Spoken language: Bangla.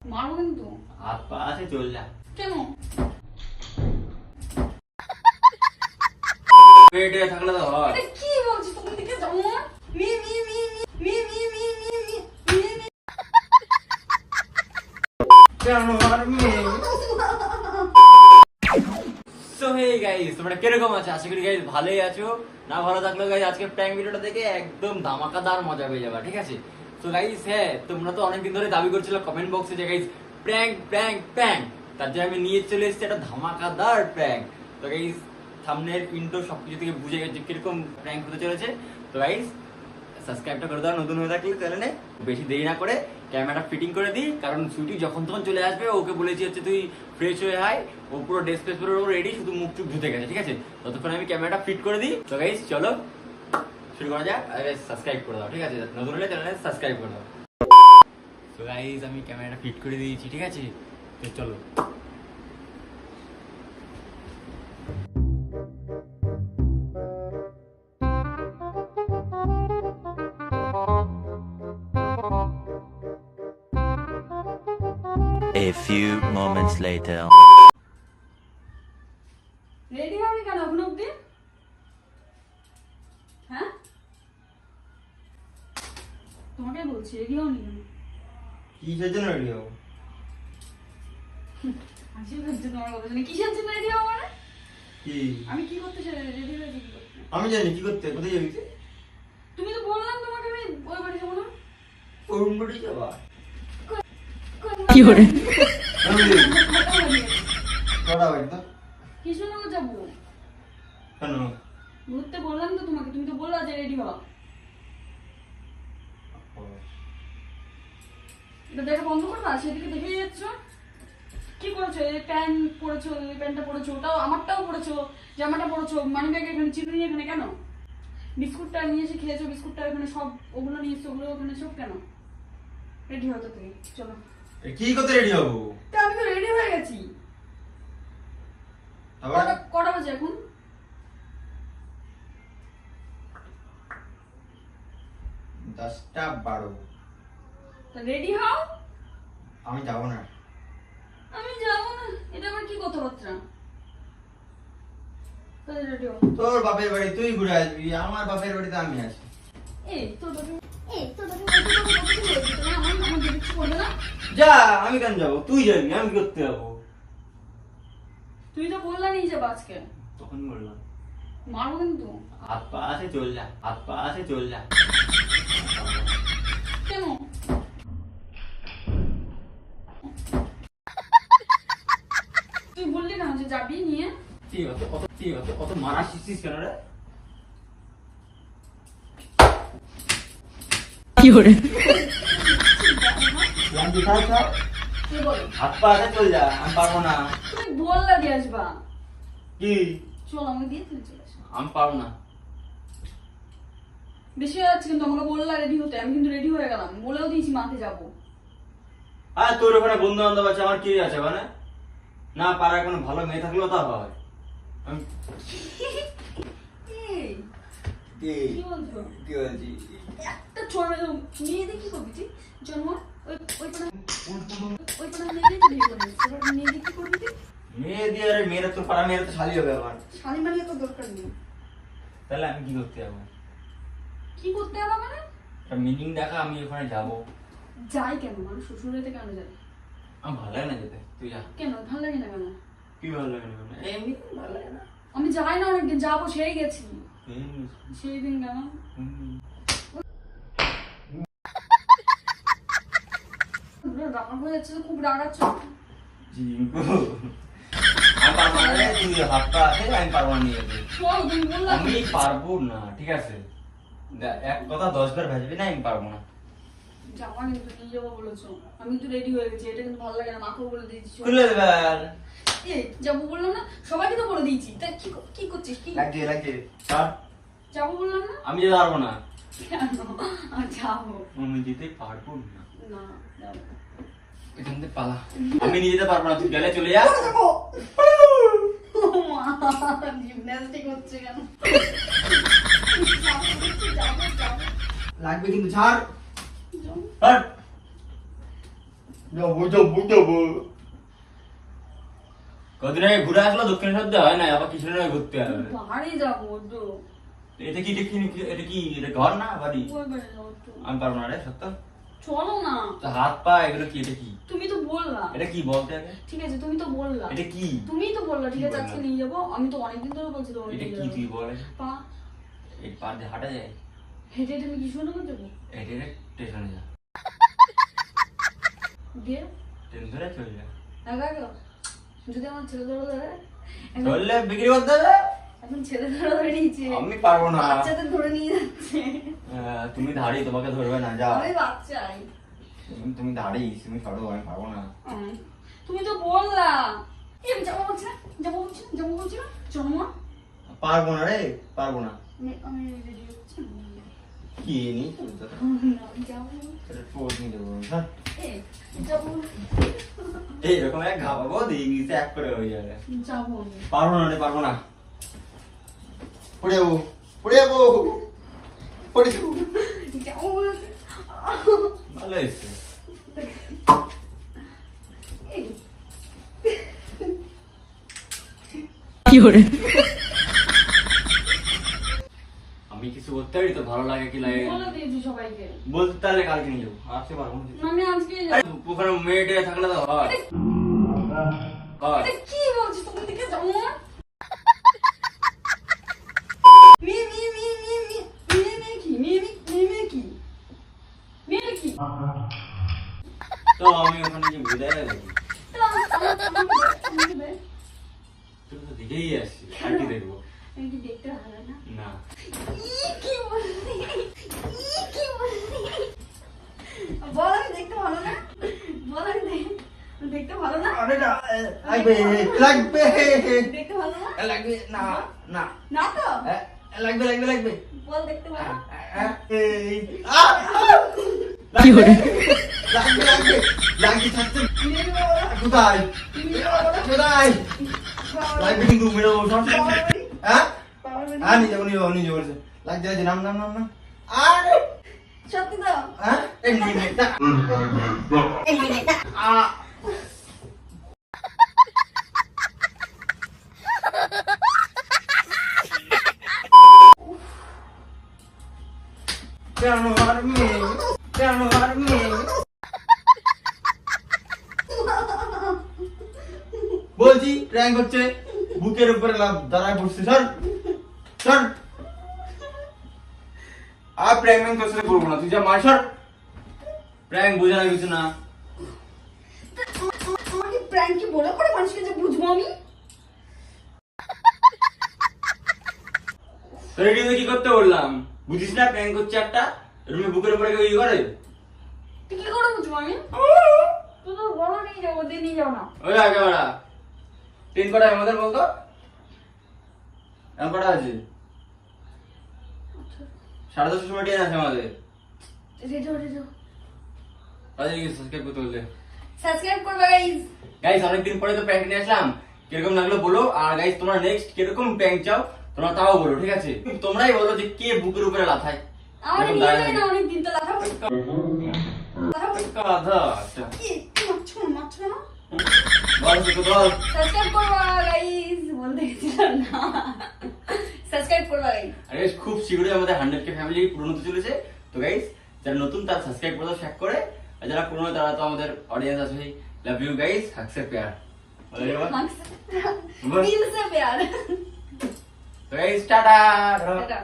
মারবো কিন্তু। হাত পা আছে, চল যা। কেন? পেটে থাকলে তো হয়। এটা কি বলছিস? তুমি দিকে যাও না। Me me me me me me me me me me. কেন মারবি? সো হে গাইস, তোমরা কিরকম আছো? আশা করি গাইস ভালোই আছো। না ভালো থাকলে গাইস আজকে প্র্যাঙ্ক ভিডিওটা দেখে একদম ধামাকাদার মজা পেয়ে যাবে, ঠিক আছে? তো গাইস হ্যাঁ, তোমরা তো অনেকদিন ধরে দাবি করছিলে কমেন্ট বক্সে যে গাইস প্র্যাঙ্ক প্র্যাঙ্ক প্র্যাঙ্ক, তার জন্য আমি নিয়ে চলে এসেছি একটা ধামাকাদার প্র্যাঙ্ক। তো গাইস থাম্বনেল ইন্ট্রো সবকিছু থেকে বুঝে গেছে কিরকম প্র্যাঙ্ক হতে চলেছে। তো গাইস সাবস্ক্রাইবটা করে দাও নতুন হয়ে থাকলে চ্যানেলে। বেশি দেরি না করে ক্যামেরাটা ফিটিং করে দিই, কারণ ছুটি যখন তখন চলে আসবে। ওকে বলেছি হচ্ছে তুই ফ্রেশ হয়ে আয়, ও পুরো ড্রেস ফ্রেস পুরো রেডি, শুধু মুখ চুখ ধুতে গেছে, ঠিক আছে? ততক্ষণ আমি ক্যামেরাটা ফিট করে দিই। তো গাইস চলো শুরু করা যাক। আরে সাবস্ক্রাইব করে দাও, ঠিক আছে? নতুন হলে চ্যানেলে সাবস্ক্রাইব করে দাও। তো গাইস আমি ক্যামেরাটা ফিট করে দিয়েছি, ঠিক আছে? তো চলো। A few moments later. Ready হবি কেন এখন অব্দি? হ্যাঁ, তোমাকে বলছি রেডি হওনি কেন? কিসের জন্য রেডি হবো? হাসি হচ্ছে তোমার কথা শুনে। কিসের জন্য রেডি হবো মানে? কি? আমি কি করতে চাই? রেডি হয়েছি কি করতে? আমি জানি কি করতে, কোথায় যাবি তুই? তুমি তো বললাম তোমাকে আমি ওই বাড়ি যাবো না। কোন বাড়ি যাবা? কি করে? কটা বাড়ি তো? কৃষ্ণনগর যাবো। কেন? ঘুরতে বললাম তো তোমাকে, তুমি তো বললা যে রেডি হও। এটা দেখা বন্ধ করবা, সেদিকে দেখে যাচ্ছ। কি করেছো? এই প্যান্ট পরেছো, এই প্যান্টটা পরেছো, ওটাও আমারটাও পরেছো, জামাটা পরেছো, মানি ব্যাগ এখানে, চিরুনি এখানে, কেন? বিস্কুটটা নিয়ে এসে খেয়েছো, বিস্কুটটা এখানে সব, ওগুলো নিয়ে এসছো, ওগুলো ওখানে সব কেন? রেডি হতো তুমি, চলো। কি করতে রেডি হবো? তা আমি তো রেডি হয়ে গেছি। আবার কটা বাজে এখন? 10টা 12। রেডি হও। আমি যাবো না। আমি যাবো না? এটা আবার কি কথাবার্তা? তাহলে রেডি হও। তোর বাপের বাড়ি তুই ঘুরে আসবি, আমার বাপের বাড়িতে আমি আসি। এই তোর বাপের, এই তোর বাপের বাড়ি তোর বাপের বাড়ি বলছি, তুমি আমার যেতে ইচ্ছে করবে না? যা, আমি কেন যাবো? তুই যাবি, আমি কি করতে যাবো? তুই তো বললা নিয়ে যাবো আজকে। তখন বললাম মারবো কিন্তু। হাত পা আছে, চল যা। হাত পা আছে, চল যা। কেন? তুই বললি না যে যাবি নিয়ে? অত মারা শিখছিস কেন রে? কি করে? হাত পা আছে, চল যা। আমি পারবো না। তুমি বললা দিয়ে আসবা। কি? চল আমাকে দিয়ে তুমি চলে আসো। আমি পারবো না। বেশি হয়ে যাচ্ছে কিন্তু, আমাকে বললা রেডি হতে, আমি কিন্তু রেডি হয়ে গেলাম, বলেও দিয়েছি মাকে যাবো। আর তোর ওখানে বন্ধু বান্ধব আছে, আমার কি আছে মানে? না পাড়ায় কোনো ভালো মেয়ে থাকলেও তা হয়। আমি এই, কি বলছো? কি বলছি? একটা ছোট মেয়েদের কি করবি তুই? জন্ম ওই ওই পাড়া ওই পাড়া মেয়েদের বিয়ে করে নিস। এবার মেয়েদের কি করবি তুই? মেয়ে দিয়ে, আরে মেয়েরা তো পাড়া মেয়েরা তো শালি হবে আমার। শালি মালিয়ে তো দরকার নেই। তাহলে আমি কি করতে যাবো? কি করতে হবে মানে? মিটিং দেখা, আমি ওখানে যাবো। যাই কেন? মানে শ্বশুরেতে কেন যাই? আমার ভালো লাগে না যেতে, তুই যা। কেন ভালো লাগে না কেন? কি ভালো লাগে না মানে? এমনি ভালো লাগে না। আমি যাই না, অনেকদিন যাবো, সেই গেছি। সেই দিন কেন? রাগ হয়ে যাচ্ছে তো, খুব রাগাচ্ছ। জিঙ্কু, আমি পারবো না রে, তুই হাত পা আছে, আমি পারবো না নিয়ে যেতে। চল, তুমি বললা আমি পারবো না, ঠিক আছে? এক কথা 10 বার ভাজবি না, আমি পারবো না। যাওয়া কিন্তু নিয়ে যাবো বলেছো, আমি তো রেডি হয়ে গেছি, এটা কিন্তু ভালো লাগে না, মাকেও বলে দিয়েছি। খুলে দেবেন। এই যাবো বললাম না, সবাইকে তো বলে দিয়েছি, তাই কি করছিস? কি লাগছে স্যার, যাবো বললাম না? আমি যেতে পারবো না। কেন? যাবো আমি যেতে পারবো না। না, যাবো। এখান থেকে পালা। আমি নিয়ে যেতে পারবো না, তুই গেলে চলে যা। জিমন্যাস্টিক হচ্ছে কেন? লাগবে কিন্তু, ছাড়। যাবো। হাট। কদিন আগে ঘুরে আসলো দক্ষিণেশ্বর দিয়ে হয় না, আবার কিশোরের ঘুরতে হবে। বাড়ি যাবো তো। এটা কি দেখি, এটা কি, এটা ঘর না বাড়ি? ওই বাড়ি যাবো তো। আমি পারবো না রে, সত্য। চলো না। তো হাত পা এগুলো কি, এটা কি? তুমি তো বললা। এটা কি বলতে আগে? ঠিক আছে তুমি তো বললা। এটা কি? তুমিই তো বললা ঠিক কি আছে বললাম? আজকে নিয়ে যাবো। আমি তো অনেকদিন ধরে বলছি তোমাকে এটা নিয়ে কি যাবো। তুই বলে? পা এই পার দিয়ে হাঁটা যায়? হেঁটে হেঁটে আমি কি শুনে করতে যাবো? এটা স্টেশনে যা, দিয়ে ট্রেন ধরে চলে যা। একা একা যদি আমার ছেলে ধরে ধরে এখন- চললে বিক্রি করতে হবে। এখন ছেলে ধরে ধরে নিয়েছে। আমি পারবো না। বাচ্চাদের ধরে নিয়ে যাচ্ছে। তুমি ধাড়ি, তোমাকে ধরবে না, যা। আমি বাচ্চাই। তুমি ধাড়ি, তুমি সরো, আমি পারবো না। তুমি তো বললা। এই আমি যাবো বলছি না, যাবো বলছি না, যাবো বলছি না। চলো মা। পারবো না রে, পারবো না। আমি রেডি হচ্ছি। কি নি আমি যাবো। এটা পোজ নিয়ে দেবো, হ্যাঁ। এই যাবো। এইরকম এক ঘাবাবো, দিয়ে এক করে হয়ে যাবে। যাবো আমি। পারবো না রে, পারবো না। পড়ে যাবো, পড়ে যাবো, পড়ে যাবো। যাবো বলছি। ভালো হয়েছে। এই আমি কিছু করতে পারি তো, ভালো লাগে কি লাগে বলে দিয়েছি সবাইকে। বলতে, তাহলে কালকে নিয়ে যাবো, আজকে পারবো না। আমি আজকেই যাবো। ওখানে মেয়েটে থাকলে তো হয়। হয়। এটা কি বলছিস তুমি দিকে যাবো না? মেয়ে মেয়ে মেয়ে মেয়ে মেয়ে মেয়ে মেয়ে কি মেয়ে মেয়ে মেয়ে কি মেয়ে কি তো আমি ওখানে যে বিদায় দেখি, তুমি তো দেখেই আসছি, আর কি দেখবো? আমি কি দেখতে ভালো না? না। কি বললি? কি বললি? বল আমি দেখতে ভালো না? বল আমি দেখতে ভালো না? আরে না, লাগবে, লাগবে, দেখতে ভালো না? লাগবে, না, না, না তো? লাগবে, লাগবে, লাগবে। বল দেখতে ভালো। এই, লাগবে, লাগবে, লাগবে, লাগবে, থাকতে, কোথায়? কোথায়? লাগবে কিন্তু, মেরে দেবো, সব। হ্যাঁ? হ্যাঁ, নিয়ে যাবো, নিয়ে যাবো, নিয়ে যাবো, লাগছে, লাগছে, নাম, নাম, নাম, নাম। আরে, সত্যি তো? হ্যাঁ? এক মিনিট, না। কেন আর মেয়ে, কেন আর মেয়ে? বলছি প্র্যাঙ্ক হচ্ছে, বুকের উপরে লাভ দাঁড়ায় পড়ছে, স্যার, স্যার। আর প্র্যাঙ্ক ম্যাঙ্ক তোর সাথে করবো না, তুই যা মার, স্যার। প্র্যাঙ্ক বোঝা না কিছু না। আমাকে প্র্যাঙ্ক কি বলে করে মানুষকে যে বুঝবো আমি? রেডি হয়ে কি করতে বললাম, বুঝিস না? প্র্যাঙ্ক হচ্ছে একটা, রুমে বুকের উপরে কেউ ই করে। তুই কি করে বুঝবো আমি? তুই তো বলো নিয়ে যাবো, দিয়ে নিয়ে যাও না। ওই আগে বাড়া, ট্রেন কটা আমাদের বলতো? এখন কটা আছে? 10:30 সময় ট্রেন আছে আমাদের। রেজো রেজো তাদের কি সাবস্ক্রাইব করতে বললে? সাবস্ক্রাইব করবে গাইস। গাইস অনেকদিন পরে তো প্র্যাঙ্ক নিয়ে আসলাম, কিরকম লাগলো বলো। আর গাইস তোমরা নেক্সট কিরকম প্র্যাঙ্ক চাও তোমরা তাও বলো, ঠিক আছে? তোমরাই বলো যে কে বুকের উপরে লাথায়। আমার এরকম নিয়ে দাঁড়ায় যাবে না থাকে। অনেক দিন তো লাগাবো। লাগাবো। গাধা, আচ্ছা। কি মারছো না? বল শুধু বল। সাবস্ক্রাইব করবা গাইস, বলতে গেছিলাম না। সাবস্ক্রাইব করবা গাইস। আর guys, খুব শীঘ্রই আমাদের 100K ফ্যামিলি পূরণ হতে চলেছে। তো গাইস যারা নতুন তারা সাবস্ক্রাইব করে দাও, শেয়ার করে। আর যারা পুরনো তারা তো আমাদের অডিয়েন্স আছে। লাভ ইউ গাইস, হাকসে প্যার। দিল সে প্যার। তো গাইস টাটা। টাটা।